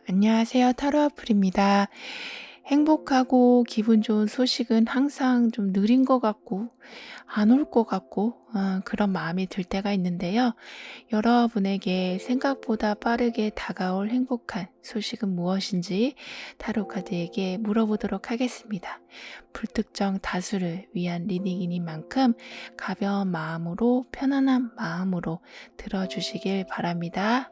안녕하세요. 타로 아플입니다. 행복하고 기분 좋은 소식은 항상 좀 느린 것 같고, 안 올 것 같고, 그런 마음이 들 때가 있는데요. 여러분에게 생각보다 빠르게 다가올 행복한 소식은 무엇인지 타로 카드에게 물어보도록 하겠습니다. 불특정 다수를 위한 리딩이니만큼 가벼운 마음으로, 편안한 마음으로 들어주시길 바랍니다.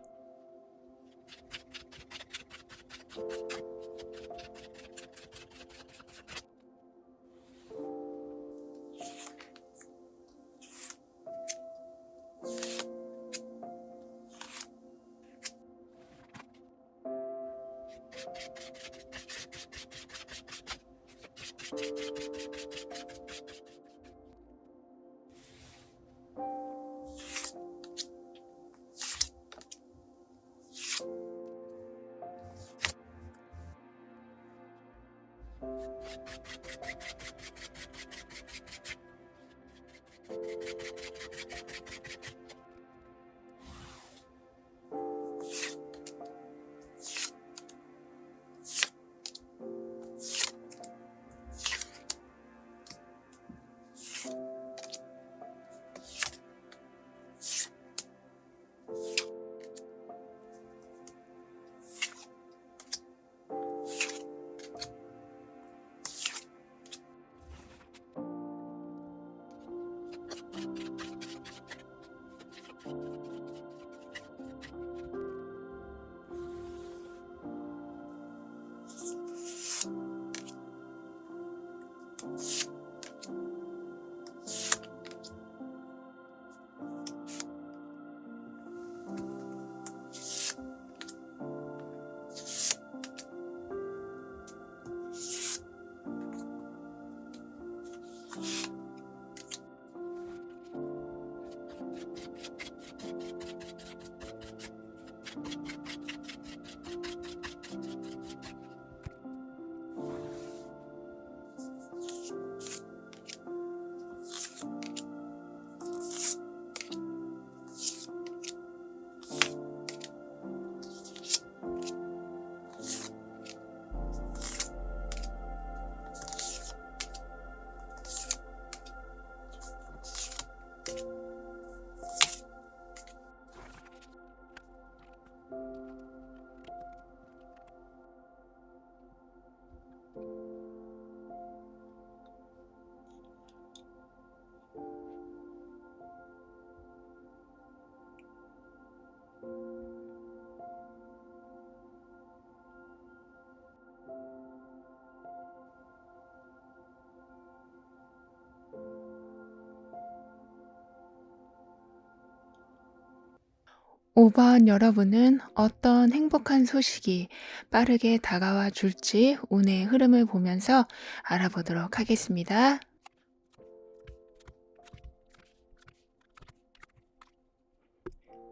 오 번 여러분은 어떤 행복한 소식이 빠르게 다가와 줄지 운의 흐름을 보면서 알아보도록 하겠습니다.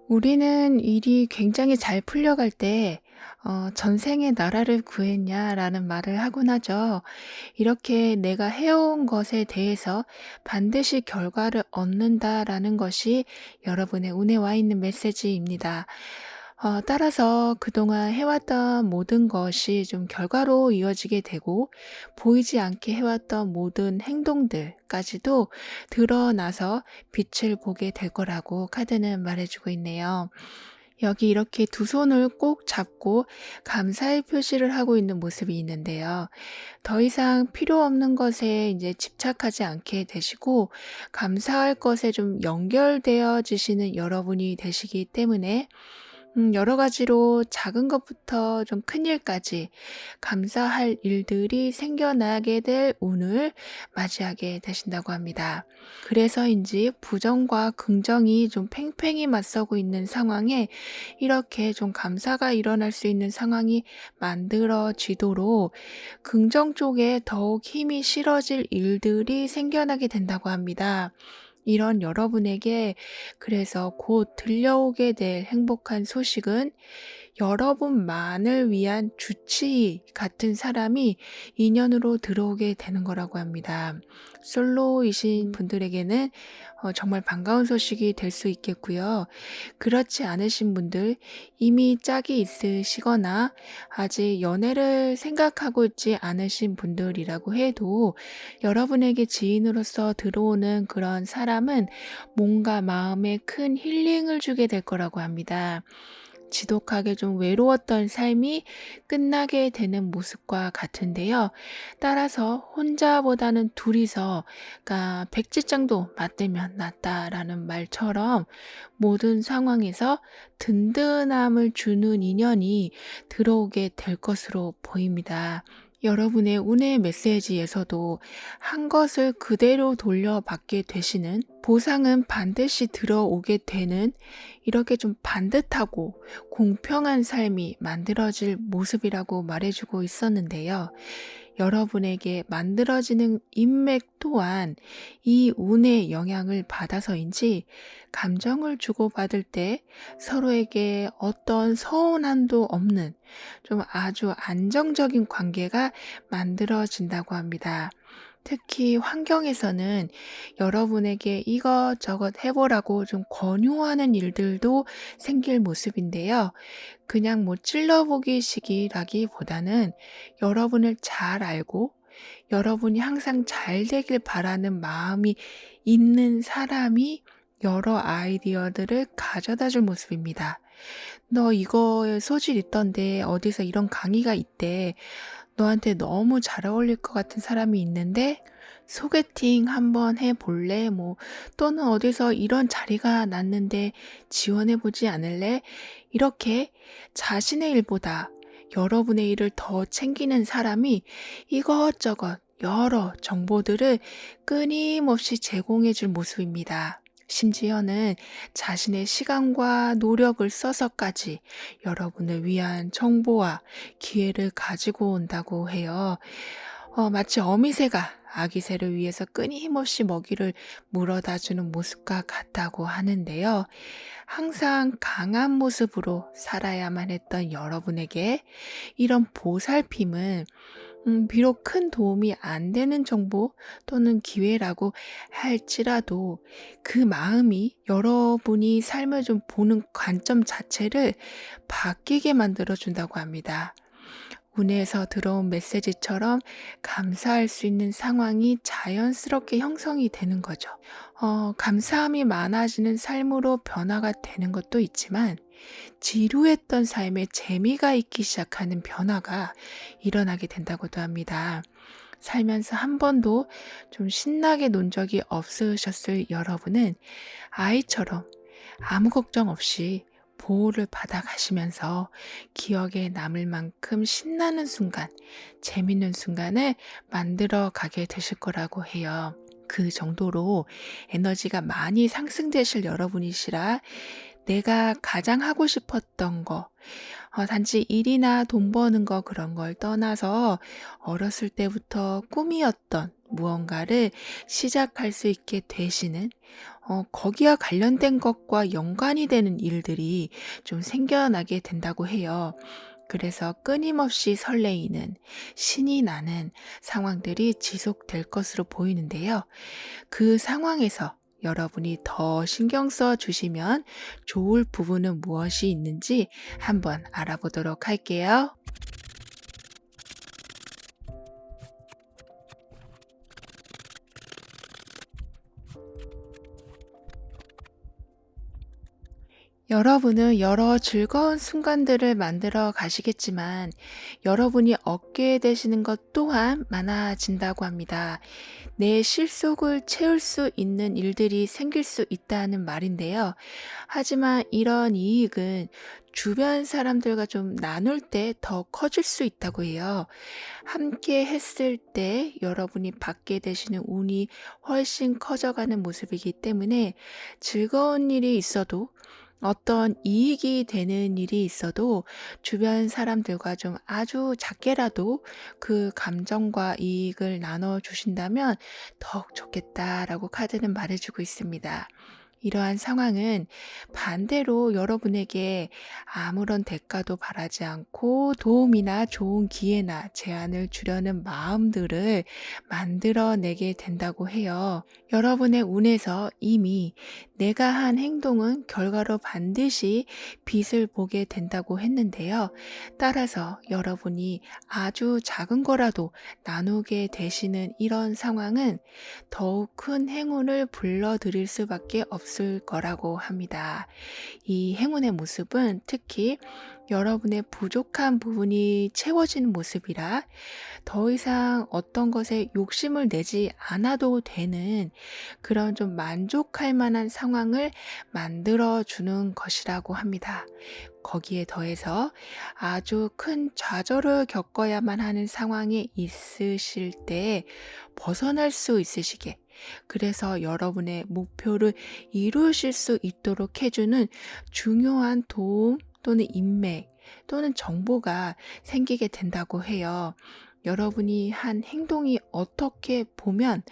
우리는 일이 굉장히 잘 풀려갈 때 전생에 나라를 구했냐라는 말을 하곤 하죠. 이렇게 내가 해온 것에 대해서 반드시 결과를 얻는다라는 것이 여러분의 운에 와 있는 메시지입니다. 따라서 그동안 해왔던 모든 것이 좀 결과로 이어지게 되고 보이지 않게 해왔던 모든 행동들까지도 드러나서 빛을 보게 될 거라고 카드는 말해주고 있네요. 여기 이렇게 두 손을 꼭 잡고 감사의 표시를 하고 있는 모습이 있는데요. 더 이상 필요 없는 것에 이제 집착하지 않게 되시고 감사할 것에 좀 연결되어지시는 여러분이 되시기 때문에 여러 가지로 작은 것부터 좀 큰 일까지 감사할 일들이 생겨나게 될 운을 맞이하게 되신다고 합니다. 그래서인지 부정과 긍정이 좀 팽팽히 맞서고 있는 상황에 이렇게 좀 감사가 일어날 수 있는 상황이 만들어지도록 긍정 쪽에 더욱 힘이 실어질 일들이 생겨나게 된다고 합니다. 이런 여러분에게 그래서 곧 들려오게 될 행복한 소식은 여러분만을 위한 주치 같은 사람이 인연으로 들어오게 되는 거라고 합니다. 솔로이신 분들에게는 정말 반가운 소식이 될 수 있겠고요. 그렇지 않으신 분들, 이미 짝이 있으시거나 아직 연애를 생각하고 있지 않으신 분들이라고 해도 여러분에게 지인으로서 들어오는 그런 사람은 뭔가 마음에 큰 힐링을 주게 될 거라고 합니다. 지독하게 좀 외로웠던 삶이 끝나게 되는 모습과 같은데요. 따라서 혼자보다는 둘이서, 그러니까 백지장도 맞들면 낫다라는 말처럼 모든 상황에서 든든함을 주는 인연이 들어오게 될 것으로 보입니다. 여러분의 운의 메시지에서도 한 것을 그대로 돌려받게 되시는, 보상은 반드시 들어오게 되는, 이렇게 좀 반듯하고 공평한 삶이 만들어질 모습이라고 말해주고 있었는데요. 여러분에게 만들어지는 인맥 또한 이 운의 영향을 받아서인지 감정을 주고받을 때 서로에게 어떤 서운함도 없는 좀 아주 안정적인 관계가 만들어진다고 합니다. 특히 환경에서는 여러분에게 이것저것 해보라고 좀 권유하는 일들도 생길 모습인데요. 그냥 뭐 찔러보기 식이라기보다는 여러분을 잘 알고 여러분이 항상 잘 되길 바라는 마음이 있는 사람이 여러 아이디어들을 가져다 줄 모습입니다. 너 이거에 소질 있던데 어디서 이런 강의가 있대. 너한테 너무 잘 어울릴 것 같은 사람이 있는데 소개팅 한번 해볼래? 뭐 또는 어디서 이런 자리가 났는데 지원해보지 않을래? 이렇게 자신의 일보다 여러분의 일을 더 챙기는 사람이 이것저것 여러 정보들을 끊임없이 제공해 줄 모습입니다. 심지어는 자신의 시간과 노력을 써서까지 여러분을 위한 정보와 기회를 가지고 온다고 해요. 마치 어미새가 아기 새를 위해서 끊임없이 먹이를 물어다 주는 모습과 같다고 하는데요. 항상 강한 모습으로 살아야만 했던 여러분에게 이런 보살핌은 비록 큰 도움이 안 되는 정보 또는 기회라고 할지라도 그 마음이 여러분이 삶을 좀 보는 관점 자체를 바뀌게 만들어 준다고 합니다. 운에서 들어온 메시지처럼 감사할 수 있는 상황이 자연스럽게 형성이 되는 거죠. 감사함이 많아지는 삶으로 변화가 되는 것도 있지만 지루했던 삶에 재미가 있기 시작하는 변화가 일어나게 된다고도 합니다. 살면서 한 번도 좀 신나게 논 적이 없으셨을 여러분은 아이처럼 아무 걱정 없이 보호를 받아 가시면서 기억에 남을 만큼 신나는 순간, 재밌는 순간을 만들어 가게 되실 거라고 해요. 그 정도로 에너지가 많이 상승되실 여러분이시라 내가 가장 하고 싶었던 거, 단지 일이나 돈 버는 거 그런 걸 떠나서 어렸을 때부터 꿈이었던 무언가를 시작할 수 있게 되시는, 거기와 관련된 것과 연관이 되는 일들이 좀 생겨나게 된다고 해요. 그래서 끊임없이 설레이는, 신이 나는 상황들이 지속될 것으로 보이는데요. 그 상황에서 여러분이 더 신경 써 주시면 좋을 부분은 무엇이 있는지 한번 알아보도록 할게요. 여러분은 여러 즐거운 순간들을 만들어 가시겠지만 여러분이 얻게 되시는 것 또한 많아진다고 합니다. 내 실속을 채울 수 있는 일들이 생길 수 있다는 말인데요. 하지만 이런 이익은 주변 사람들과 좀 나눌 때 더 커질 수 있다고 해요. 함께 했을 때 여러분이 받게 되시는 운이 훨씬 커져가는 모습이기 때문에 즐거운 일이 있어도 어떤 이익이 되는 일이 있어도 주변 사람들과 좀 아주 작게라도 그 감정과 이익을 나눠 주신다면 더욱 좋겠다라고 카드는 말해주고 있습니다. 이러한 상황은 반대로 여러분에게 아무런 대가도 바라지 않고 도움이나 좋은 기회나 제안을 주려는 마음들을 만들어내게 된다고 해요. 여러분의 운에서 이미 내가 한 행동은 결과로 반드시 빛을 보게 된다고 했는데요. 따라서 여러분이 아주 작은 거라도 나누게 되시는 이런 상황은 더욱 큰 행운을 불러들일 수밖에 없을 거라고 합니다. 이 행운의 모습은 특히 여러분의 부족한 부분이 채워진 모습이라 더 이상 어떤 것에 욕심을 내지 않아도 되는 그런 좀 만족할 만한 상황을 만들어 주는 것이라고 합니다. 거기에 더해서 아주 큰 좌절을 겪어야만 하는 상황에 있으실 때 벗어날 수 있으시게, 그래서 여러분의 목표를 이루실 수 있도록 해주는 중요한 도움 또는 인맥 또는 정보가 생기게 된다고 해요. 여러분이 한 행동이 어떻게 보면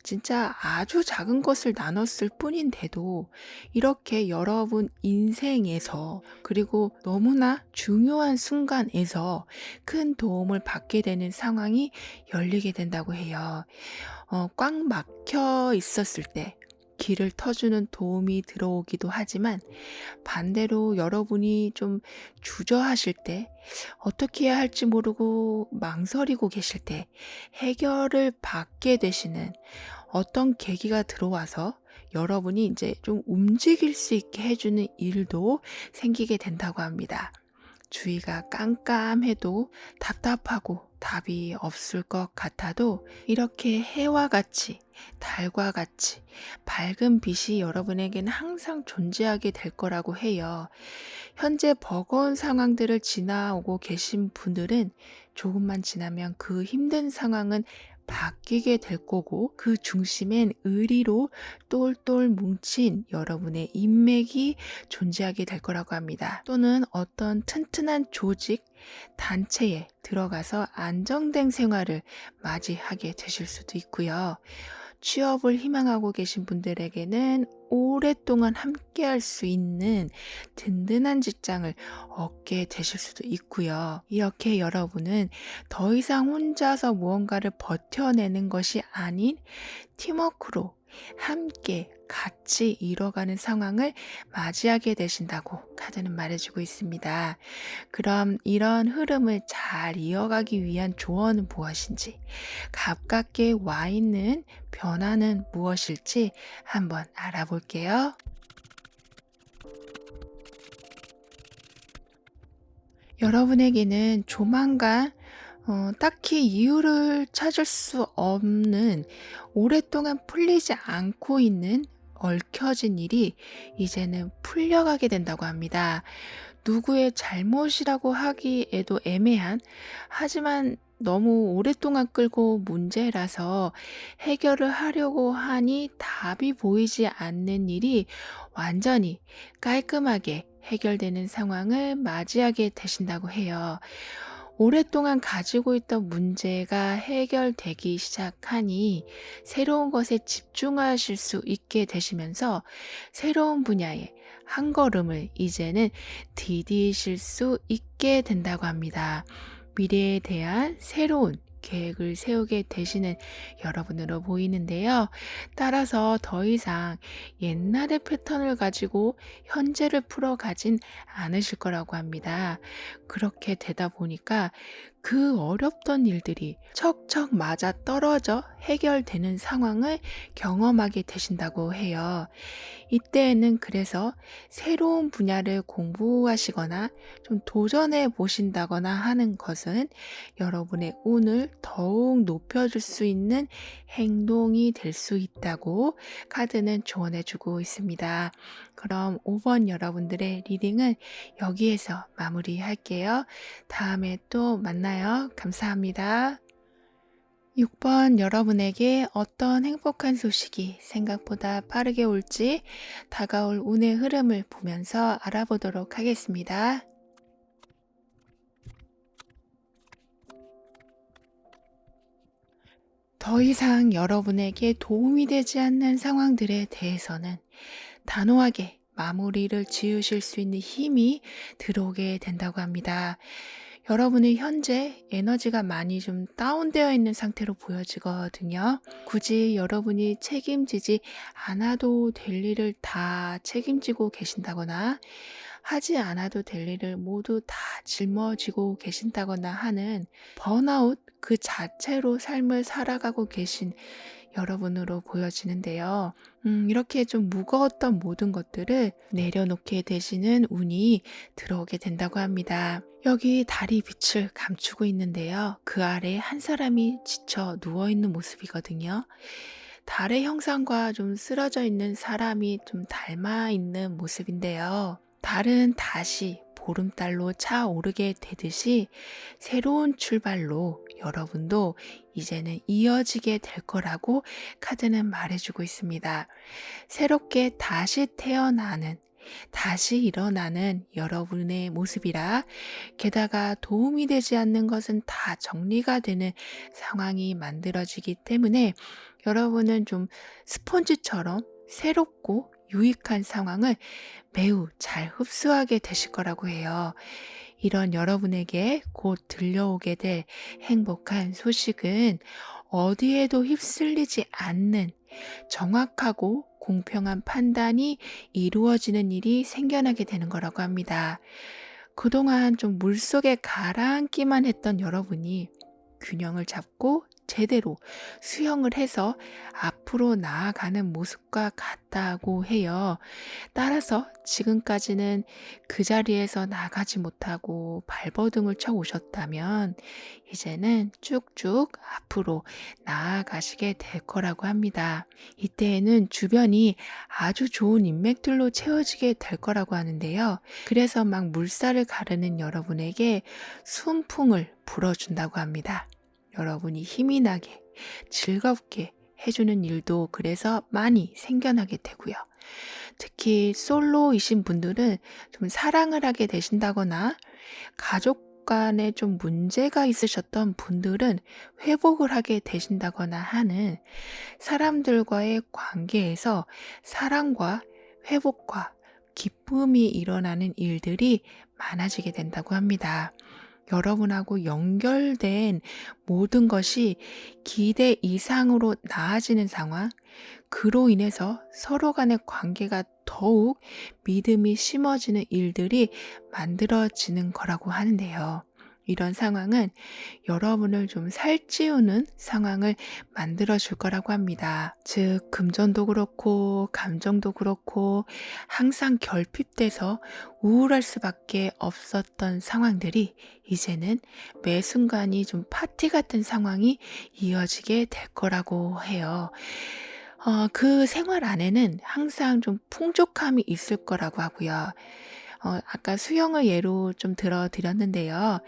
진짜 아주 작은 것을 나눴을 뿐인데도 이렇게 여러분 인생에서 그리고 너무나 중요한 순간에서 큰 도움을 받게 되는 상황이 열리게 된다고 해요. 꽉 막혀 있었을 때 길을 터주는 도움이 들어오기도 하지만 반대로 여러분이 좀 주저하실 때 어떻게 해야 할지 모르고 망설이고 계실 때 해결을 받게 되시는 어떤 계기가 들어와서 여러분이 이제 좀 움직일 수 있게 해주는 일도 생기게 된다고 합니다. 주위가 깜깜해도 답답하고 답이 없을 것 같아도 이렇게 해와 같이 달과 같이 밝은 빛이 여러분에게는 항상 존재하게 될 거라고 해요. 현재 버거운 상황들을 지나오고 계신 분들은 조금만 지나면 그 힘든 상황은 바뀌게 될 거고 그 중심엔 의리로 똘똘 뭉친 여러분의 인맥이 존재하게 될 거라고 합니다. 또는 어떤 튼튼한 조직, 단체에 들어가서 안정된 생활을 맞이하게 되실 수도 있고요. 취업을 희망하고 계신 분들에게는 오랫동안 함께 할 수 있는 든든한 직장을 얻게 되실 수도 있고요. 이렇게 여러분은 더 이상 혼자서 무언가를 버텨내는 것이 아닌 팀워크로 함께 같이 이뤄가는 상황을 맞이하게 되신다고 카드는 말해주고 있습니다. 그럼 이런 흐름을 잘 이어가기 위한 조언은 무엇인지, 가깝게 와 있는 변화는 무엇일지 한번 알아볼게요. 여러분에게는 조만간 딱히 이유를 찾을 수 없는 오랫동안 풀리지 않고 있는 얽혀진 일이 이제는 풀려가게 된다고 합니다. 누구의 잘못이라고 하기에도 애매한, 하지만 너무 오랫동안 끌고 문제라서 해결을 하려고 하니 답이 보이지 않는 일이 완전히 깔끔하게 해결되는 상황을 맞이하게 되신다고 해요. 오랫동안 가지고 있던 문제가 해결되기 시작하니 새로운 것에 집중하실 수 있게 되시면서 새로운 분야에 한 걸음을 이제는 디디실 수 있게 된다고 합니다. 미래에 대한 새로운 계획을 세우게 되시는 여러분으로 보이는데요. 따라서 더 이상 옛날의 패턴을 가지고 현재를 풀어가진 않으실 거라고 합니다. 그렇게 되다 보니까 그 어렵던 일들이 척척 맞아 떨어져 해결되는 상황을 경험하게 되신다고 해요. 이때에는 그래서 새로운 분야를 공부하시거나 좀 도전해 보신다거나 하는 것은 여러분의 운을 더욱 높여줄 수 있는 행동이 될 수 있다고 카드는 조언해 주고 있습니다. 그럼 5번 여러분들의 리딩은 여기에서 마무리할게요. 다음에 또 만나요. 감사합니다. 6번 여러분에게 어떤 행복한 소식이 생각보다 빠르게 올지 다가올 운의 흐름을 보면서 알아보도록 하겠습니다. 더 이상 여러분에게 도움이 되지 않는 상황들에 대해서는 단호하게 마무리를 지으실 수 있는 힘이 들어오게 된다고 합니다. 여러분의 현재 에너지가 많이 좀 다운되어 있는 상태로 보여지거든요. 굳이 여러분이 책임지지 않아도 될 일을 다 책임지고 계신다거나 하지 않아도 될 일을 모두 다 짊어지고 계신다거나 하는 번아웃 그 자체로 삶을 살아가고 계신 여러분으로 보여지는데요. 이렇게 좀 무거웠던 모든 것들을 내려놓게 되시는 운이 들어오게 된다고 합니다. 여기 달이 빛을 감추고 있는데요. 그 아래 한 사람이 지쳐 누워있는 모습이거든요. 달의 형상과 좀 쓰러져 있는 사람이 좀 닮아 있는 모습인데요. 달은 다시 보름달로 차오르게 되듯이 새로운 출발로 여러분도 이제는 이어지게 될 거라고 카드는 말해주고 있습니다. 새롭게 다시 태어나는, 다시 일어나는 여러분의 모습이라, 게다가 도움이 되지 않는 것은 다 정리가 되는 상황이 만들어지기 때문에 여러분은 좀 스폰지처럼 새롭고 유익한 상황을 매우 잘 흡수하게 되실 거라고 해요. 이런 여러분에게 곧 들려오게 될 행복한 소식은 어디에도 휩쓸리지 않는 정확하고 공평한 판단이 이루어지는 일이 생겨나게 되는 거라고 합니다. 그동안 좀 물속에 가라앉기만 했던 여러분이 균형을 잡고 제대로 수영을 해서 앞으로 나아가는 모습과 같다고 해요. 따라서 지금까지는 그 자리에서 나가지 못하고 발버둥을 쳐 오셨다면 이제는 쭉쭉 앞으로 나아가시게 될 거라고 합니다. 이때에는 주변이 아주 좋은 인맥들로 채워지게 될 거라고 하는데요. 그래서 막 물살을 가르는 여러분에게 순풍을 불어준다고 합니다. 여러분이 힘이 나게 즐겁게 해주는 일도 그래서 많이 생겨나게 되고요. 특히 솔로이신 분들은 좀 사랑을 하게 되신다거나 가족 간에 좀 문제가 있으셨던 분들은 회복을 하게 되신다거나 하는 사람들과의 관계에서 사랑과 회복과 기쁨이 일어나는 일들이 많아지게 된다고 합니다. 여러분하고 연결된 모든 것이 기대 이상으로 나아지는 상황, 그로 인해서 서로 간의 관계가 더욱 믿음이 심어지는 일들이 만들어지는 거라고 하는데요. 이런 상황은 여러분을 좀 살찌우는 상황을 만들어 줄 거라고 합니다. 즉, 금전도 그렇고, 감정도 그렇고, 항상 결핍돼서 우울할 수밖에 없었던 상황들이 이제는 매 순간이 좀 파티 같은 상황이 이어지게 될 거라고 해요. 그 생활 안에는 항상 좀 풍족함이 있을 거라고 하고요. 아까 수영을 예로 좀 들어드렸는데요.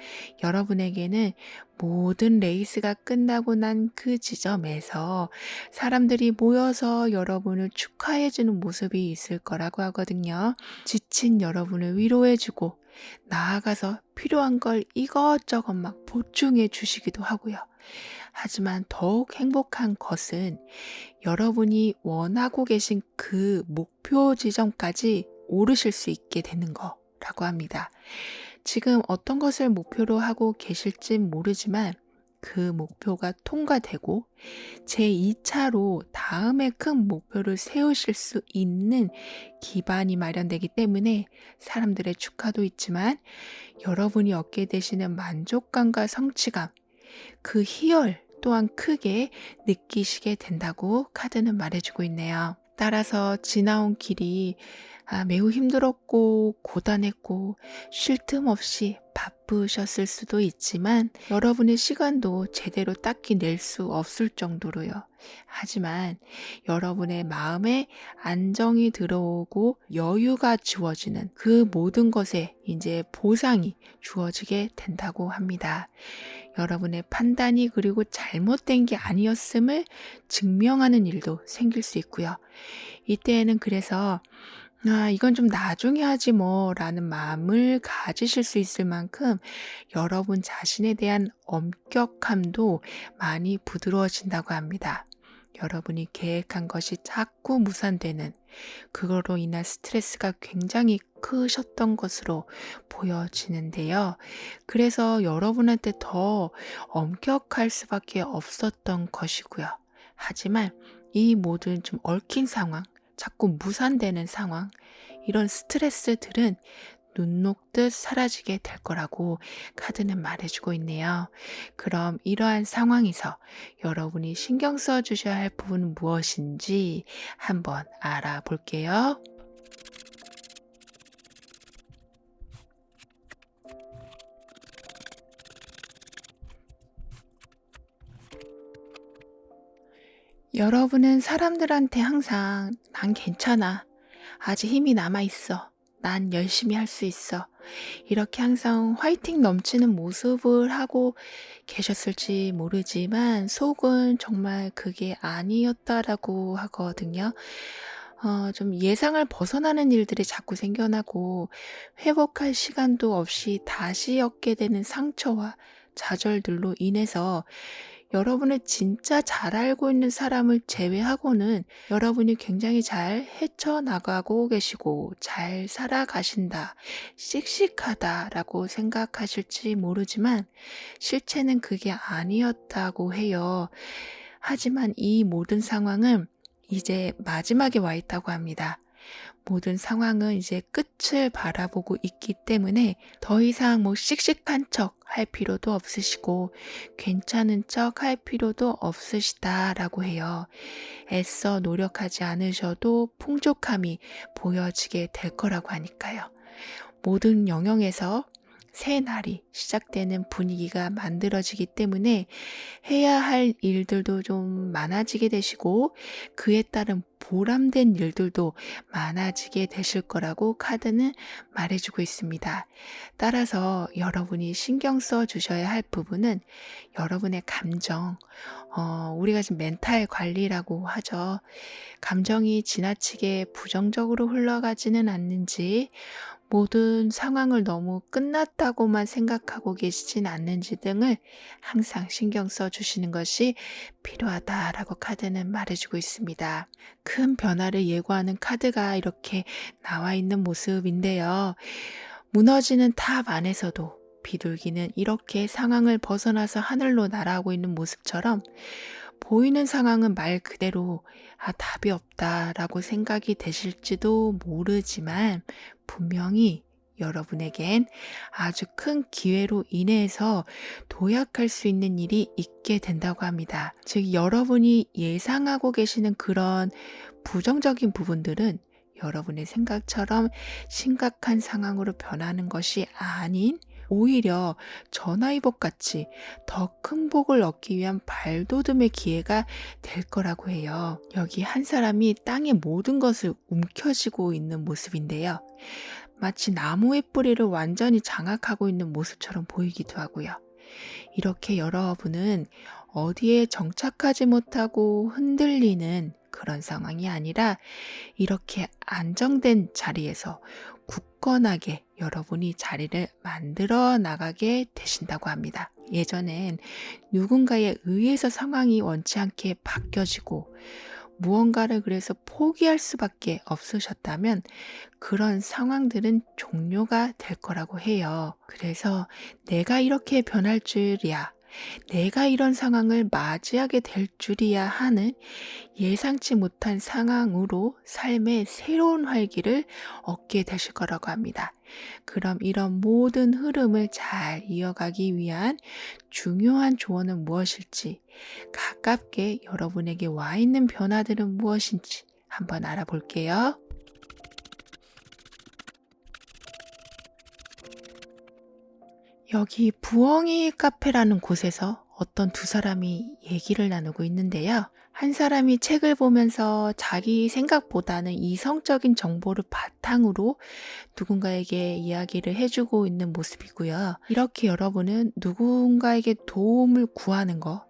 여러분에게는 모든 레이스가 끝나고 난 그 지점에서 사람들이 모여서 여러분을 축하해주는 모습이 있을 거라고 하거든요. 지친 여러분을 위로해주고 나아가서 필요한 걸 이것저것 막 보충해 주시기도 하고요. 하지만 더욱 행복한 것은 여러분이 원하고 계신 그 목표 지점까지 오르실 수 있게 되는 거라고 합니다. 지금 어떤 것을 목표로 하고 계실진 모르지만 그 목표가 통과되고 제2차로 다음에 큰 목표를 세우실 수 있는 기반이 마련되기 때문에 사람들의 축하도 있지만 여러분이 얻게 되시는 만족감과 성취감, 그 희열 또한 크게 느끼시게 된다고 카드는 말해주고 있네요. 따라서 지나온 길이 매우 힘들었고 고단했고 쉴 틈 없이 바쁘셨을 수도 있지만 여러분의 시간도 제대로 딱히 낼 수 없을 정도로요. 하지만 여러분의 마음에 안정이 들어오고 여유가 주어지는 그 모든 것에 이제 보상이 주어지게 된다고 합니다. 여러분의 판단이 그리고 잘못된 게 아니었음을 증명하는 일도 생길 수 있고요. 이때에는 그래서 이건 좀 나중에 하지 뭐 라는 마음을 가지실 수 있을 만큼 여러분 자신에 대한 엄격함도 많이 부드러워진다고 합니다. 여러분이 계획한 것이 자꾸 무산되는 그거로 인한 스트레스가 굉장히 크셨던 것으로 보여지는데요. 그래서 여러분한테 더 엄격할 수밖에 없었던 것이고요. 하지만 이 모든 좀 얽힌 상황, 자꾸 무산되는 상황, 이런 스트레스들은 눈 녹듯 사라지게 될 거라고 카드는 말해주고 있네요. 그럼 이러한 상황에서 여러분이 신경 써 주셔야 할 부분은 무엇인지 한번 알아볼게요. 여러분은 사람들한테 항상 난 괜찮아. 아직 힘이 남아 있어. 난 열심히 할 수 있어. 이렇게 항상 화이팅 넘치는 모습을 하고 계셨을지 모르지만 속은 정말 그게 아니었다라고 하거든요. 좀 예상을 벗어나는 일들이 자꾸 생겨나고 회복할 시간도 없이 다시 얻게 되는 상처와 좌절들로 인해서 여러분을 진짜 잘 알고 있는 사람을 제외하고는 여러분이 굉장히 잘 헤쳐나가고 계시고 잘 살아가신다, 씩씩하다라고 생각하실지 모르지만 실체는 그게 아니었다고 해요. 하지만 이 모든 상황은 이제 마지막에 와 있다고 합니다. 모든 상황은 이제 끝을 바라보고 있기 때문에 더 이상 뭐 씩씩한 척 할 필요도 없으시고 괜찮은 척 할 필요도 없으시다라고 해요. 애써 노력하지 않으셔도 풍족함이 보여지게 될 거라고 하니까요. 모든 영역에서 새 날이 시작되는 분위기가 만들어지기 때문에 해야 할 일들도 좀 많아지게 되시고 그에 따른 보람된 일들도 많아지게 되실 거라고 카드는 말해주고 있습니다. 따라서 여러분이 신경 써 주셔야 할 부분은 여러분의 감정, 우리가 지금 멘탈 관리라고 하죠. 감정이 지나치게 부정적으로 흘러가지는 않는지, 모든 상황을 너무 끝났다고만 생각하고 계시진 않는지 등을 항상 신경 써 주시는 것이 필요하다라고 카드는 말해주고 있습니다. 큰 변화를 예고하는 카드가 이렇게 나와 있는 모습인데요. 무너지는 탑 안에서도 비둘기는 이렇게 상황을 벗어나서 하늘로 날아오고 있는 모습처럼 보이는 상황은 말 그대로 답이 없다라고 생각이 되실지도 모르지만 분명히 여러분에겐 아주 큰 기회로 인해서 도약할 수 있는 일이 있게 된다고 합니다. 즉, 여러분이 예상하고 계시는 그런 부정적인 부분들은 여러분의 생각처럼 심각한 상황으로 변하는 것이 아닌 오히려 전화위복 같이 더 큰 복을 얻기 위한 발돋움의 기회가 될 거라고 해요. 여기 한 사람이 땅의 모든 것을 움켜쥐고 있는 모습인데요. 마치 나무의 뿌리를 완전히 장악하고 있는 모습처럼 보이기도 하고요. 이렇게 여러분은 어디에 정착하지 못하고 흔들리는 그런 상황이 아니라 이렇게 안정된 자리에서 굳건하게 여러분이 자리를 만들어 나가게 되신다고 합니다. 예전엔 누군가에 의해서 상황이 원치 않게 바뀌어지고 무언가를 그래서 포기할 수밖에 없으셨다면 그런 상황들은 종료가 될 거라고 해요. 그래서 내가 이렇게 변할 줄이야, 내가 이런 상황을 맞이하게 될 줄이야 하는 예상치 못한 상황으로 삶의 새로운 활기를 얻게 되실 거라고 합니다. 그럼 이런 모든 흐름을 잘 이어가기 위한 중요한 조언은 무엇일지, 가깝게 여러분에게 와 있는 변화들은 무엇인지 한번 알아볼게요. 여기 부엉이 카페라는 곳에서 어떤 두 사람이 얘기를 나누고 있는데요. 한 사람이 책을 보면서 자기 생각보다는 이성적인 정보를 바탕으로 누군가에게 이야기를 해주고 있는 모습이고요. 이렇게 여러분은 누군가에게 도움을 구하는 것,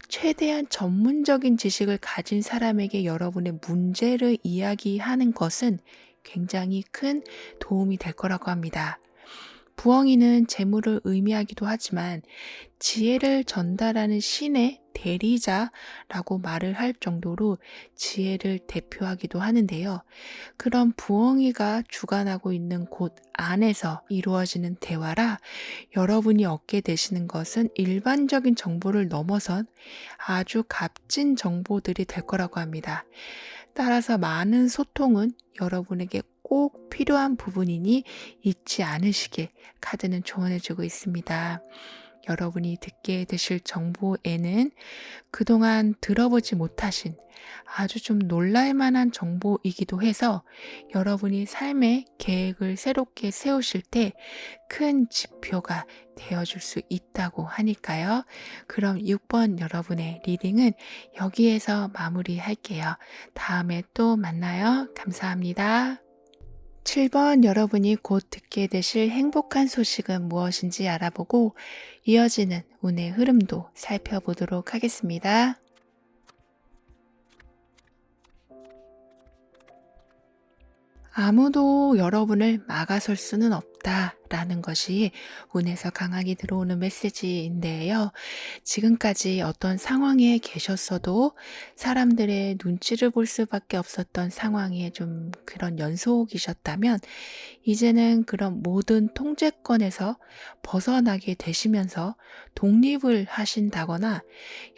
최대한 전문적인 지식을 가진 사람에게 여러분의 문제를 이야기하는 것은 굉장히 큰 도움이 될 거라고 합니다. 부엉이는 재물을 의미하기도 하지만 지혜를 전달하는 신의 대리자라고 말을 할 정도로 지혜를 대표하기도 하는데요. 그런 부엉이가 주관하고 있는 곳 안에서 이루어지는 대화라 여러분이 얻게 되시는 것은 일반적인 정보를 넘어선 아주 값진 정보들이 될 거라고 합니다. 따라서 많은 소통은 여러분에게 꼭 필요한 부분이니 잊지 않으시길 카드는 조언해주고 있습니다. 여러분이 듣게 되실 정보에는 그동안 들어보지 못하신 아주 좀 놀랄 만한 정보이기도 해서 여러분이 삶의 계획을 새롭게 세우실 때 큰 지표가 되어줄 수 있다고 하니까요. 그럼 6번 여러분의 리딩은 여기에서 마무리할게요. 다음에 또 만나요. 감사합니다. 7번 여러분이 곧 듣게 되실 행복한 소식은 무엇인지 알아보고 이어지는 운의 흐름도 살펴보도록 하겠습니다. 아무도 여러분을 막아설 수는 없다라는 것이 운에서 강하게 들어오는 메시지인데요. 지금까지 어떤 상황에 계셨어도 사람들의 눈치를 볼 수밖에 없었던 상황의 좀 그런 연속이셨다면 이제는 그런 모든 통제권에서 벗어나게 되시면서 독립을 하신다거나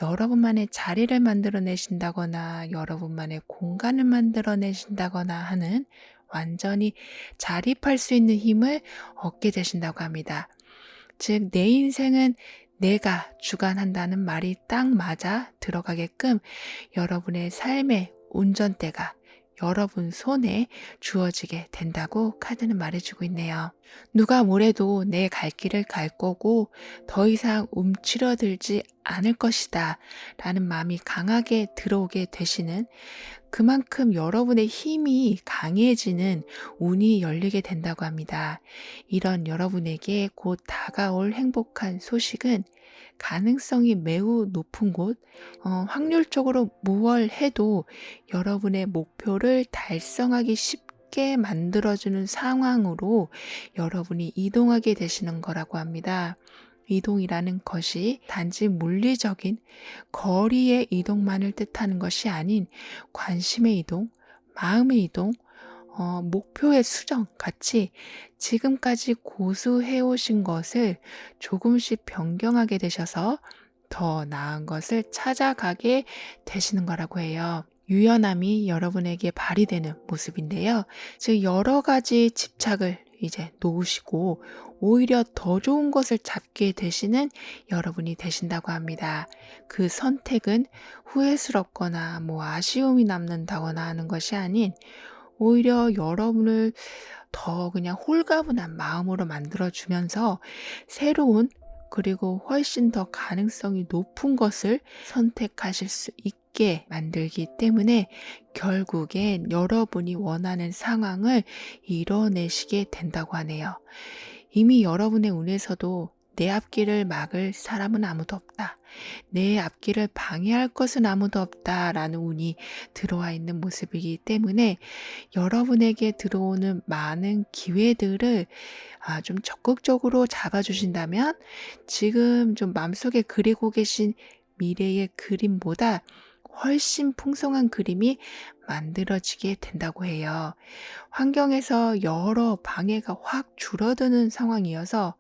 여러분만의 자리를 만들어내신다거나 여러분만의 공간을 만들어내신다거나 하는 완전히 자립할 수 있는 힘을 얻게 되신다고 합니다. 즉, 내 인생은 내가 주관한다는 말이 딱 맞아 들어가게끔 여러분의 삶의 운전대가 여러분 손에 주어지게 된다고 카드는 말해주고 있네요. 누가 뭐래도 내 갈 길을 갈 거고 더 이상 움츠러들지 않을 것이다 라는 마음이 강하게 들어오게 되시는 그만큼 여러분의 힘이 강해지는 운이 열리게 된다고 합니다. 이런 여러분에게 곧 다가올 행복한 소식은 가능성이 매우 높은 곳, 확률적으로 무얼 해도 여러분의 목표를 달성하기 쉽게 만들어주는 상황으로 여러분이 이동하게 되시는 거라고 합니다. 이동이라는 것이 단지 물리적인 거리의 이동만을 뜻하는 것이 아닌 관심의 이동, 마음의 이동, 목표의 수정 같이 지금까지 고수해 오신 것을 조금씩 변경하게 되셔서 더 나은 것을 찾아가게 되시는 거라고 해요. 유연함이 여러분에게 발휘되는 모습인데요. 즉 여러 가지 집착을 이제 놓으시고 오히려 더 좋은 것을 잡게 되시는 여러분이 되신다고 합니다. 그 선택은 후회스럽거나 아쉬움이 남는다거나 하는 것이 아닌 오히려 여러분을 더 그냥 홀가분한 마음으로 만들어주면서 새로운 그리고 훨씬 더 가능성이 높은 것을 선택하실 수 있게 만들기 때문에 결국엔 여러분이 원하는 상황을 이뤄내시게 된다고 하네요. 이미 여러분의 운에서도 내 앞길을 막을 사람은 아무도 없다. 내 앞길을 방해할 것은 아무도 없다라는 운이 들어와 있는 모습이기 때문에 여러분에게 들어오는 많은 기회들을 좀 적극적으로 잡아주신다면 지금 좀 마음속에 그리고 계신 미래의 그림보다 훨씬 풍성한 그림이 만들어지게 된다고 해요. 환경에서 여러 방해가 확 줄어드는 상황이어서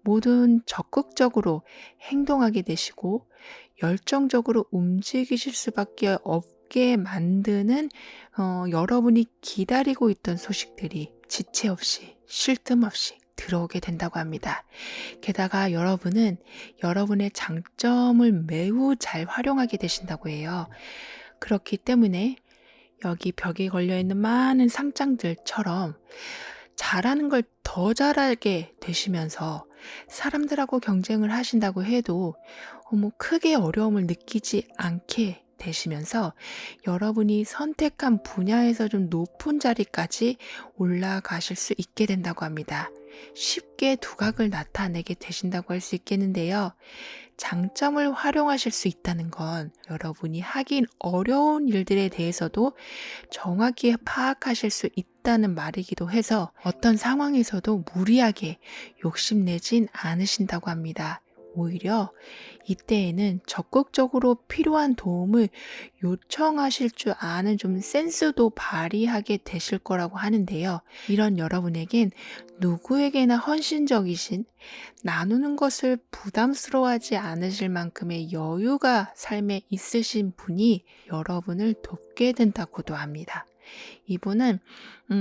모든 적극적으로 행동하게 되시고 열정적으로 움직이실 수밖에 없게 만드는 여러분이 기다리고 있던 소식들이 지체 없이 쉴 틈 없이 들어오게 된다고 합니다. 게다가 여러분은 여러분의 장점을 매우 잘 활용하게 되신다고 해요. 그렇기 때문에 여기 벽에 걸려있는 많은 상장들처럼 잘하는 걸 더 잘하게 되시면서 사람들하고 경쟁을 하신다고 해도 크게 어려움을 느끼지 않게 되시면서 여러분이 선택한 분야에서 좀 높은 자리까지 올라가실 수 있게 된다고 합니다. 쉽게 두각을 나타내게 되신다고 할 수 있겠는데요. 장점을 활용하실 수 있다는 건 여러분이 하긴 어려운 일들에 대해서도 정확히 파악하실 수 있다는 말이기도 해서 어떤 상황에서도 무리하게 욕심내진 않으신다고 합니다. 오히려 이때에는 적극적으로 필요한 도움을 요청하실 줄 아는 좀 센스도 발휘하게 되실 거라고 하는데요. 이런 여러분에겐 누구에게나 헌신적이신, 나누는 것을 부담스러워하지 않으실 만큼의 여유가 삶에 있으신 분이 여러분을 돕게 된다고도 합니다. 이분은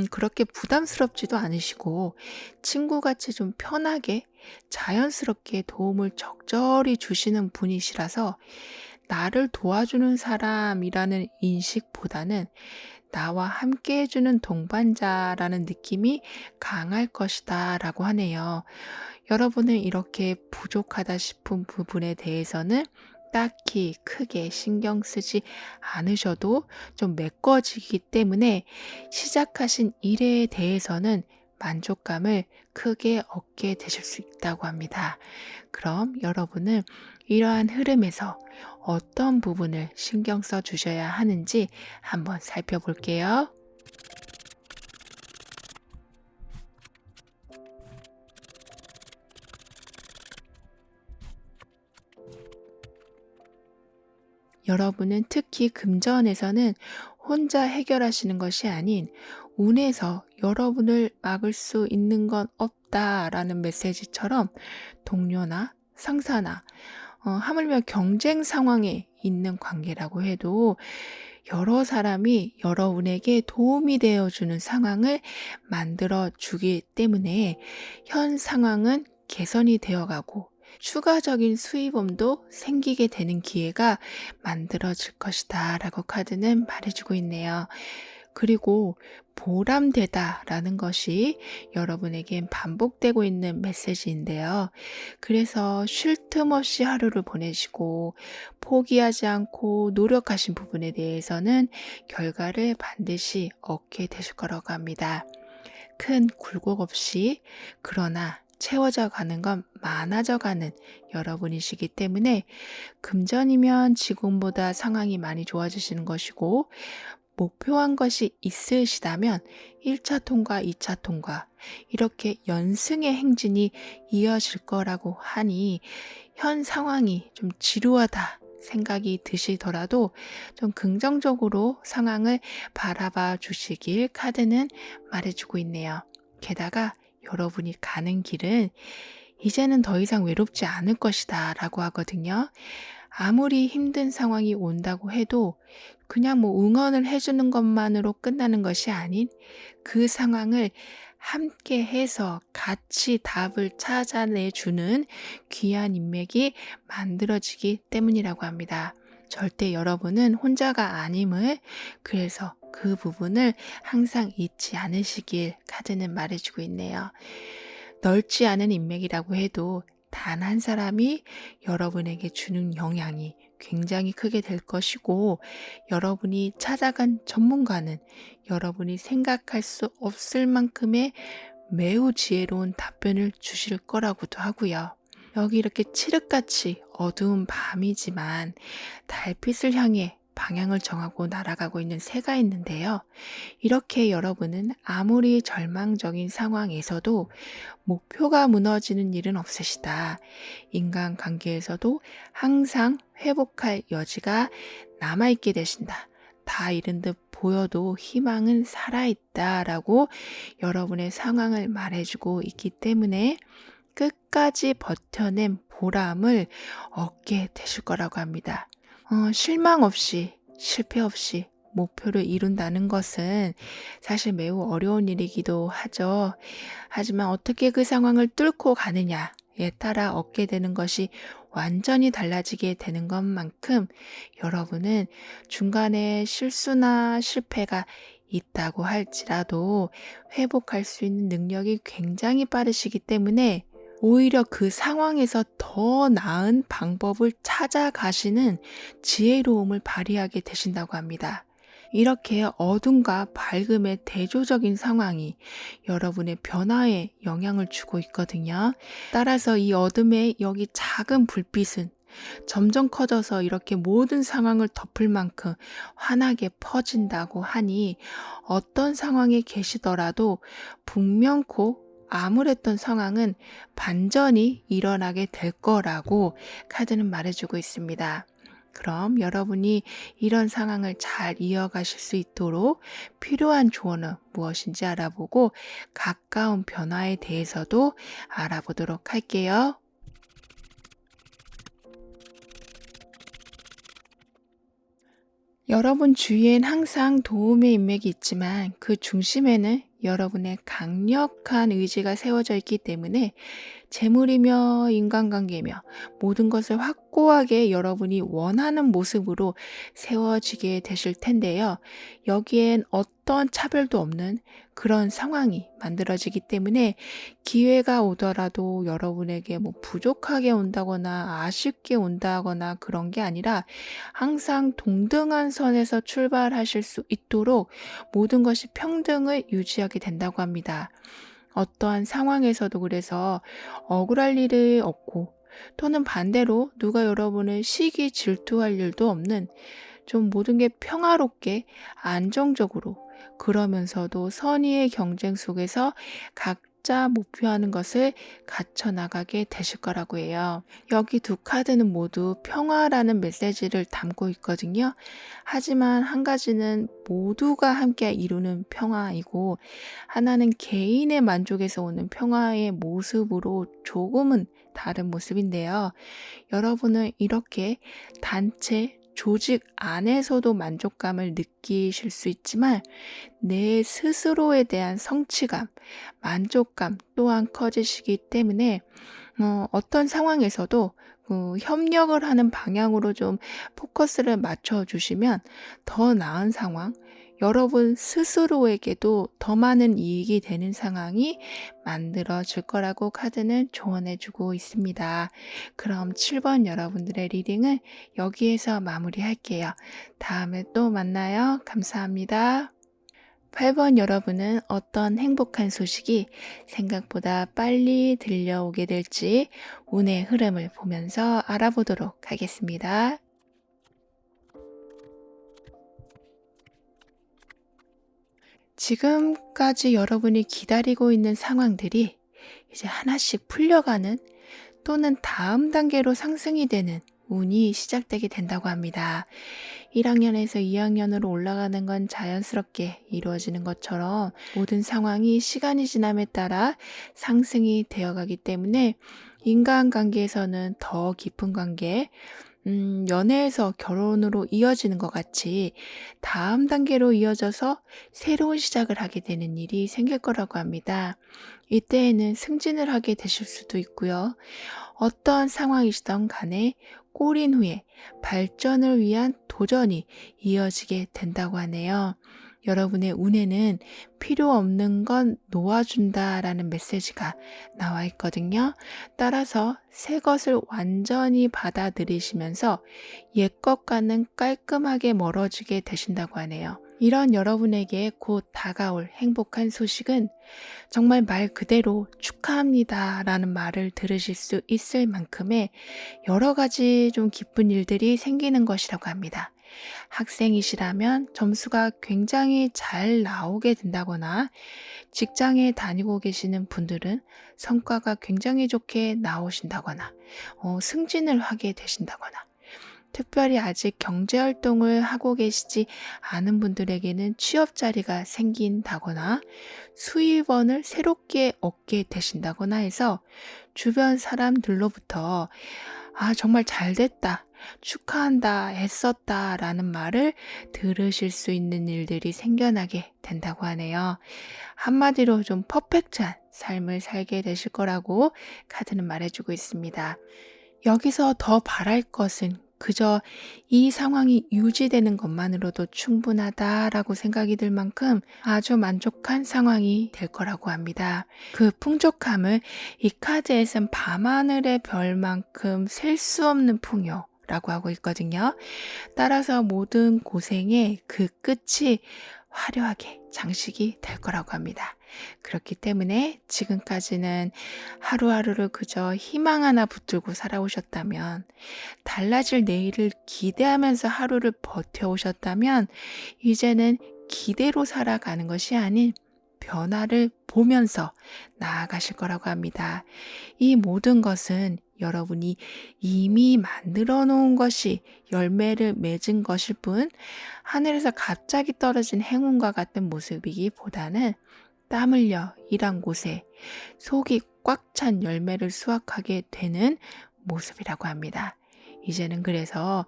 그렇게 부담스럽지도 않으시고 친구같이 좀 편하게 자연스럽게 도움을 적절히 주시는 분이시라서 나를 도와주는 사람이라는 인식보다는 나와 함께 해주는 동반자라는 느낌이 강할 것이다 라고 하네요. 여러분은 이렇게 부족하다 싶은 부분에 대해서는 딱히 크게 신경 쓰지 않으셔도 좀 메꿔지기 때문에 시작하신 일에 대해서는 만족감을 크게 얻게 되실 수 있다고 합니다. 그럼 여러분은 이러한 흐름에서 어떤 부분을 신경 써 주셔야 하는지 한번 살펴볼게요. 여러분은 특히 금전에서는 혼자 해결하시는 것이 아닌 운에서 여러분을 막을 수 있는 건 없다라는 메시지처럼 동료나 상사나 하물며 경쟁 상황에 있는 관계라고 해도 여러 사람이 여러분에게 도움이 되어주는 상황을 만들어 주기 때문에 현 상황은 개선이 되어가고 추가적인 수입원도 생기게 되는 기회가 만들어질 것이다 라고 카드는 말해주고 있네요. 그리고 보람되다라는 것이 여러분에겐 반복되고 있는 메시지인데요. 그래서 쉴 틈 없이 하루를 보내시고 포기하지 않고 노력하신 부분에 대해서는 결과를 반드시 얻게 되실 거라고 합니다. 큰 굴곡 없이 그러나 채워져 가는 건 많아져 가는 여러분이시기 때문에 금전이면 지금보다 상황이 많이 좋아지시는 것이고 목표한 것이 있으시다면 1차 통과, 2차 통과 이렇게 연승의 행진이 이어질 거라고 하니 현 상황이 좀 지루하다 생각이 드시더라도 좀 긍정적으로 상황을 바라봐 주시길 카드는 말해주고 있네요. 게다가 여러분이 가는 길은 이제는 더 이상 외롭지 않을 것이다 라고 하거든요. 아무리 힘든 상황이 온다고 해도 그냥 응원을 해주는 것만으로 끝나는 것이 아닌 그 상황을 함께 해서 같이 답을 찾아내주는 귀한 인맥이 만들어지기 때문이라고 합니다. 절대 여러분은 혼자가 아님을, 그래서 그 부분을 항상 잊지 않으시길 카드는 말해주고 있네요. 넓지 않은 인맥이라고 해도 단 한 사람이 여러분에게 주는 영향이 굉장히 크게 될 것이고, 여러분이 찾아간 전문가는 여러분이 생각할 수 없을 만큼의 매우 지혜로운 답변을 주실 거라고도 하고요. 여기 이렇게 칠흑같이 어두운 밤이지만 달빛을 향해 방향을 정하고 날아가고 있는 새가 있는데요. 이렇게 여러분은 아무리 절망적인 상황에서도 목표가 무너지는 일은 없으시다. 인간관계에서도 항상 회복할 여지가 남아있게 되신다. 다 잃은 듯 보여도 희망은 살아있다라고 여러분의 상황을 말해주고 있기 때문에 끝까지 버텨낸 보람을 얻게 되실 거라고 합니다. 실망 없이, 실패 없이 목표를 이룬다는 것은 사실 매우 어려운 일이기도 하죠. 하지만 어떻게 그 상황을 뚫고 가느냐에 따라 얻게 되는 것이 완전히 달라지게 되는 것만큼 여러분은 중간에 실수나 실패가 있다고 할지라도 회복할 수 있는 능력이 굉장히 빠르시기 때문에 오히려 그 상황에서 더 나은 방법을 찾아가시는 지혜로움을 발휘하게 되신다고 합니다. 이렇게 어둠과 밝음의 대조적인 상황이 여러분의 변화에 영향을 주고 있거든요. 따라서 이 어둠의 여기 작은 불빛은 점점 커져서 이렇게 모든 상황을 덮을 만큼 환하게 퍼진다고 하니 어떤 상황에 계시더라도 분명코 암울했던 상황은 반전이 일어나게 될 거라고 카드는 말해주고 있습니다. 그럼 여러분이 이런 상황을 잘 이어가실 수 있도록 필요한 조언은 무엇인지 알아보고 가까운 변화에 대해서도 알아보도록 할게요. 여러분 주위엔 항상 도움의 인맥이 있지만 그 중심에는 여러분의 강력한 의지가 세워져 있기 때문에 재물이며 인간관계며 모든 것을 확고하게 여러분이 원하는 모습으로 세워지게 되실 텐데요. 여기엔 어떤 차별도 없는 그런 상황이 만들어지기 때문에 기회가 오더라도 여러분에게 뭐 부족하게 온다거나 아쉽게 온다거나 그런 게 아니라 항상 동등한 선에서 출발하실 수 있도록 모든 것이 평등을 유지하게 된다고 합니다. 어떠한 상황에서도 그래서 억울할 일이 없고 또는 반대로 누가 여러분을 시기 질투할 일도 없는 좀 모든 게 평화롭게 안정적으로 그러면서도 선의의 경쟁 속에서 각자 목표하는 것을 갖춰 나가게 되실 거라고 해요. 여기 두 카드는 모두 평화라는 메시지를 담고 있거든요. 하지만 한 가지는 모두가 함께 이루는 평화이고 하나는 개인의 만족에서 오는 평화의 모습으로 조금은 다른 모습인데요. 여러분은 이렇게 단체, 조직 안에서도 만족감을 느끼실 수 있지만 내 스스로에 대한 성취감, 만족감 또한 커지시기 때문에 어떤 상황에서도 협력을 하는 방향으로 좀 포커스를 맞춰 주시면 더 나은 상황, 여러분 스스로에게도 더 많은 이익이 되는 상황이 만들어질 거라고 카드는 조언해 주고 있습니다. 그럼 7번 여러분들의 리딩은 여기에서 마무리할게요. 다음에 또 만나요. 감사합니다. 8번 여러분은 어떤 행복한 소식이 생각보다 빨리 들려오게 될지 운의 흐름을 보면서 알아보도록 하겠습니다. 지금까지 여러분이 기다리고 있는 상황들이 이제 하나씩 풀려가는 또는 다음 단계로 상승이 되는 운이 시작되게 된다고 합니다. 1학년에서 2학년으로 올라가는 건 자연스럽게 이루어지는 것처럼 모든 상황이 시간이 지남에 따라 상승이 되어가기 때문에 인간관계에서는 더 깊은 관계, 연애에서 결혼으로 이어지는 것 같이 다음 단계로 이어져서 새로운 시작을 하게 되는 일이 생길 거라고 합니다. 이때에는 승진을 하게 되실 수도 있고요. 어떠한 상황이시던 간에 꼬린 후에 발전을 위한 도전이 이어지게 된다고 하네요. 여러분의 운에는 필요 없는 건 놓아준다라는 메시지가 나와 있거든요. 따라서 새 것을 완전히 받아들이시면서 옛 것과는 깔끔하게 멀어지게 되신다고 하네요. 이런 여러분에게 곧 다가올 행복한 소식은 정말 말 그대로 축하합니다 라는 말을 들으실 수 있을 만큼의 여러 가지 좀 기쁜 일들이 생기는 것이라고 합니다. 학생이시라면 점수가 굉장히 잘 나오게 된다거나 직장에 다니고 계시는 분들은 성과가 굉장히 좋게 나오신다거나 승진을 하게 되신다거나 특별히 아직 경제활동을 하고 계시지 않은 분들에게는 취업 자리가 생긴다거나 수입원을 새롭게 얻게 되신다거나 해서 주변 사람들로부터 정말 잘 됐다. 축하한다, 애썼다 라는 말을 들으실 수 있는 일들이 생겨나게 된다고 하네요. 한마디로 좀 퍼펙트한 삶을 살게 되실 거라고 카드는 말해주고 있습니다. 여기서 더 바랄 것은 그저 이 상황이 유지되는 것만으로도 충분하다라고 생각이 들 만큼 아주 만족한 상황이 될 거라고 합니다. 그 풍족함을 이 카드에선 밤하늘의 별만큼 셀 수 없는 풍요, 라고 하고 있거든요. 따라서 모든 고생의 그 끝이 화려하게 장식이 될 거라고 합니다. 그렇기 때문에 지금까지는 하루하루를 그저 희망 하나 붙들고 살아오셨다면, 달라질 내일을 기대하면서 하루를 버텨오셨다면, 이제는 기대로 살아가는 것이 아닌 변화를 보면서 나아가실 거라고 합니다. 이 모든 것은 여러분이 이미 만들어 놓은 것이 열매를 맺은 것일 뿐, 하늘에서 갑자기 떨어진 행운과 같은 모습이기보다는 땀 흘려 일한 곳에 속이 꽉 찬 열매를 수확하게 되는 모습이라고 합니다. 이제는 그래서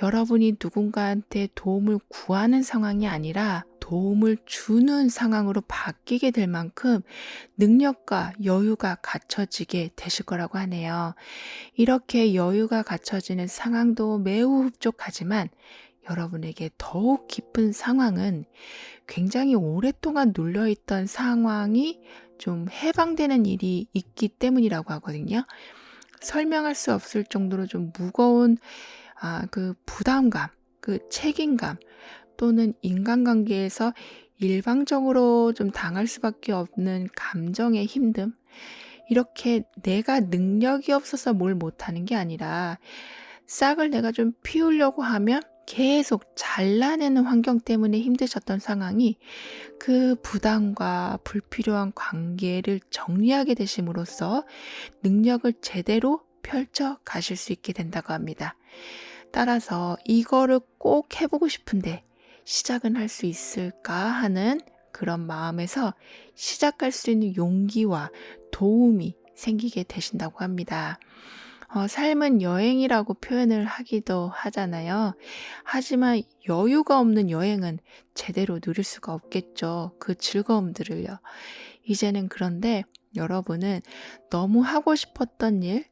여러분이 누군가한테 도움을 구하는 상황이 아니라 도움을 주는 상황으로 바뀌게 될 만큼 능력과 여유가 갖춰지게 되실 거라고 하네요. 이렇게 여유가 갖춰지는 상황도 매우 흡족하지만, 여러분에게 더욱 깊은 상황은 굉장히 오랫동안 눌려있던 상황이 좀 해방되는 일이 있기 때문이라고 하거든요. 설명할 수 없을 정도로 좀 무거운 그 부담감, 그 책임감, 또는 인간관계에서 일방적으로 좀 당할 수밖에 없는 감정의 힘듦, 이렇게 내가 능력이 없어서 뭘 못하는 게 아니라 싹을 내가 좀 피우려고 하면 계속 잘라내는 환경 때문에 힘드셨던 상황이, 그 부담과 불필요한 관계를 정리하게 되심으로써 능력을 제대로 펼쳐 가실 수 있게 된다고 합니다. 따라서 이거를 꼭 해보고 싶은데 시작은 할 수 있을까 하는 그런 마음에서 시작할 수 있는 용기와 도움이 생기게 되신다고 합니다. 삶은 여행이라고 표현을 하기도 하잖아요. 하지만 여유가 없는 여행은 제대로 누릴 수가 없겠죠. 그 즐거움들을요. 이제는 그런데 여러분은 너무 하고 싶었던 일,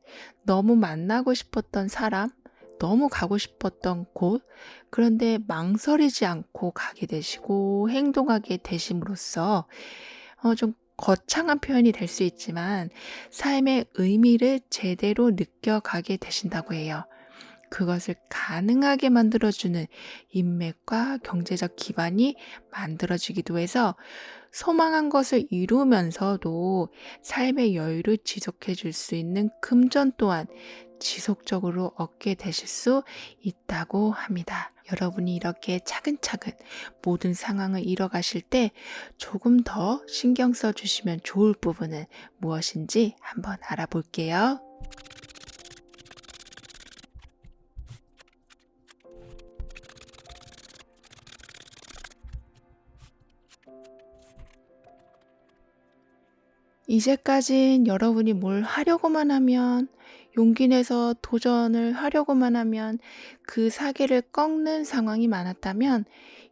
너무 만나고 싶었던 사람, 너무 가고 싶었던 곳, 그런데 망설이지 않고 가게 되시고 행동하게 되심으로써 좀 거창한 표현이 될 수 있지만 삶의 의미를 제대로 느껴가게 되신다고 해요. 그것을 가능하게 만들어주는 인맥과 경제적 기반이 만들어지기도 해서 소망한 것을 이루면서도 삶의 여유를 지속해 줄 수 있는 금전 또한 지속적으로 얻게 되실 수 있다고 합니다. 여러분이 이렇게 차근차근 모든 상황을 이뤄가실 때 조금 더 신경 써 주시면 좋을 부분은 무엇인지 한번 알아볼게요. 이제까진 여러분이 뭘 하려고만 하면, 용기 내서 도전을 하려고만 하면 그 사기를 꺾는 상황이 많았다면,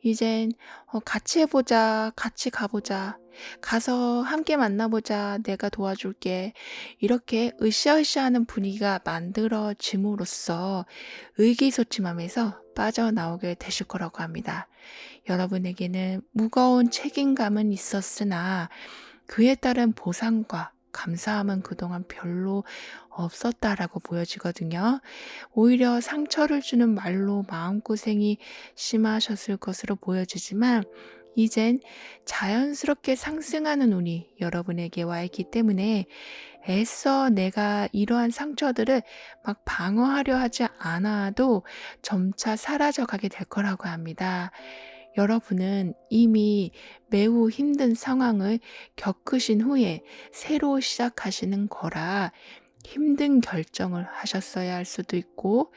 이젠 같이 해보자, 같이 가보자, 가서 함께 만나보자, 내가 도와줄게, 이렇게 으쌰으쌰하는 분위기가 만들어짐으로써 의기소침함에서 빠져나오게 되실 거라고 합니다. 여러분에게는 무거운 책임감은 있었으나 그에 따른 보상과 감사함은 그동안 별로 없었다라고 보여지거든요. 오히려 상처를 주는 말로 마음고생이 심하셨을 것으로 보여지지만, 이젠 자연스럽게 상승하는 운이 여러분에게 와 있기 때문에 애써 내가 이러한 상처들을 막 방어하려 하지 않아도 점차 사라져 가게 될 거라고 합니다. 여러분은 이미 매우 힘든 상황을 겪으신 후에 새로 시작하시는 거라 힘든 결정을 하셨어야 할 수도 있고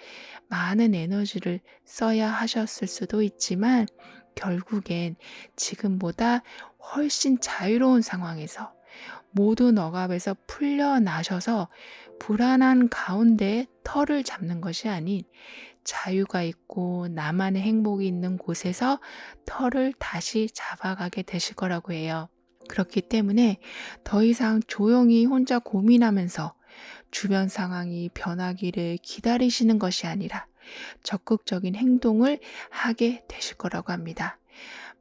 많은 에너지를 써야 하셨을 수도 있지만, 결국엔 지금보다 훨씬 자유로운 상황에서 모든 억압에서 풀려나셔서 불안한 가운데 터를 잡는 것이 아닌 자유가 있고 나만의 행복이 있는 곳에서 터를 다시 잡아가게 되실 거라고 해요. 그렇기 때문에 더 이상 조용히 혼자 고민하면서 주변 상황이 변하기를 기다리시는 것이 아니라 적극적인 행동을 하게 되실 거라고 합니다.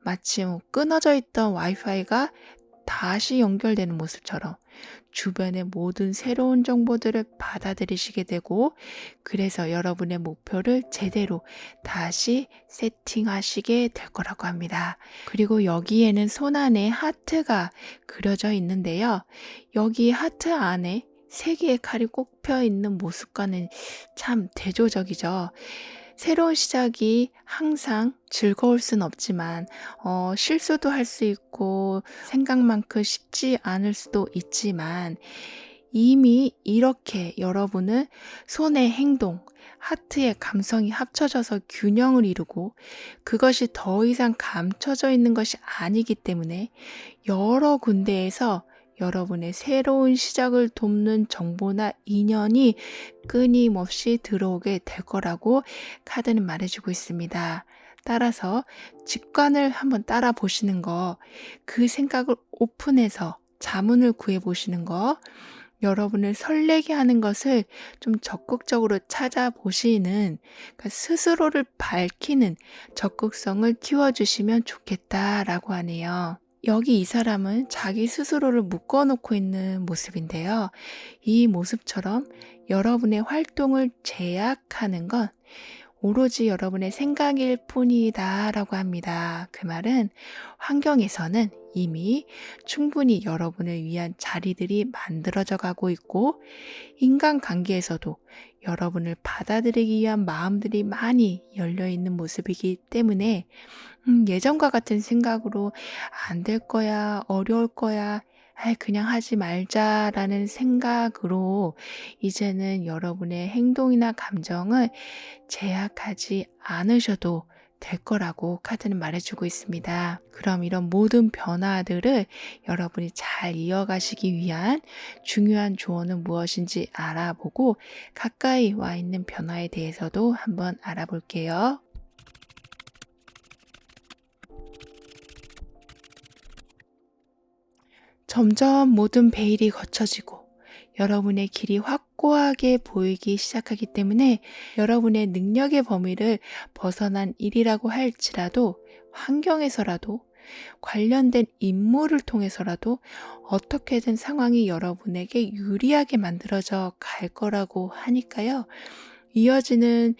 마치 끊어져 있던 와이파이가 다시 연결되는 모습처럼 주변의 모든 새로운 정보들을 받아들이시게 되고, 그래서 여러분의 목표를 제대로 다시 세팅하시게 될 거라고 합니다. 그리고 여기에는 손 안에 하트가 그려져 있는데요. 여기 하트 안에 세 개의 칼이 꼽혀 있는 모습과는 참 대조적이죠. 새로운 시작이 항상 즐거울 순 없지만 실수도 할 수 있고 생각만큼 쉽지 않을 수도 있지만, 이미 이렇게 여러분은 손의 행동, 하트의 감성이 합쳐져서 균형을 이루고 그것이 더 이상 감춰져 있는 것이 아니기 때문에 여러 군데에서 여러분의 새로운 시작을 돕는 정보나 인연이 끊임없이 들어오게 될 거라고 카드는 말해주고 있습니다. 따라서 직관을 한번 따라 보시는 거, 그 생각을 오픈해서 자문을 구해 보시는 거, 여러분을 설레게 하는 것을 좀 적극적으로 찾아보시는, 그러니까 스스로를 밝히는 적극성을 키워주시면 좋겠다라고 하네요. 여기 이 사람은 자기 스스로를 묶어놓고 있는 모습인데요. 이 모습처럼 여러분의 활동을 제약하는 건 오로지 여러분의 생각일 뿐이다 라고 합니다. 그 말은 환경에서는 이미 충분히 여러분을 위한 자리들이 만들어져 가고 있고, 인간관계에서도 여러분을 받아들이기 위한 마음들이 많이 열려 있는 모습이기 때문에 예전과 같은 생각으로 안 될 거야, 어려울 거야, 아이, 그냥 하지 말자라는 생각으로 이제는 여러분의 행동이나 감정을 제약하지 않으셔도 될 거라고 카드는 말해주고 있습니다. 그럼 이런 모든 변화들을 여러분이 잘 이어가시기 위한 중요한 조언은 무엇인지 알아보고 가까이 와 있는 변화에 대해서도 한번 알아볼게요. 점점 모든 베일이 걷혀지고 여러분의 길이 확고하게 보이기 시작하기 때문에 여러분의 능력의 범위를 벗어난 일이라고 할지라도, 환경에서라도, 관련된 임무를 통해서라도 어떻게든 상황이 여러분에게 유리하게 만들어져 갈 거라고 하니까요. 이어지는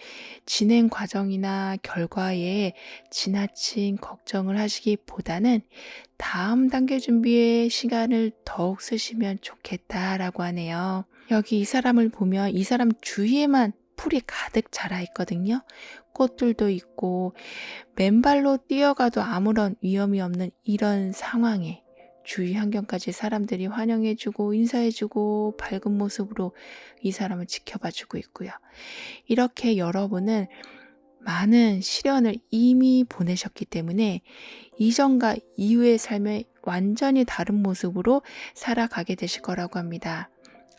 진행 과정이나 결과에 지나친 걱정을 하시기보다는 다음 단계 준비에 시간을 더욱 쓰시면 좋겠다라고 하네요. 여기 이 사람을 보면 이 사람 주위에만 풀이 가득 자라 있거든요. 꽃들도 있고 맨발로 뛰어가도 아무런 위험이 없는 이런 상황에 주위 환경까지 사람들이 환영해주고 인사해주고 밝은 모습으로 이 사람을 지켜봐주고 있고요. 이렇게 여러분은 많은 시련을 이미 보내셨기 때문에 이전과 이후의 삶의 완전히 다른 모습으로 살아가게 되실 거라고 합니다.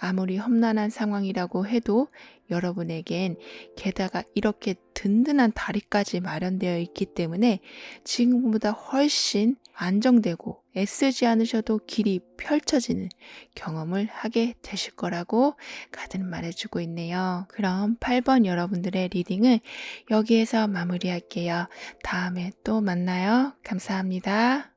아무리 험난한 상황이라고 해도 여러분에겐 게다가 이렇게 든든한 다리까지 마련되어 있기 때문에 지금보다 훨씬 안정되고 애쓰지 않으셔도 길이 펼쳐지는 경험을 하게 되실 거라고 카드는 말해주고 있네요. 그럼 8번 여러분들의 리딩을 여기에서 마무리할게요. 다음에 또 만나요. 감사합니다.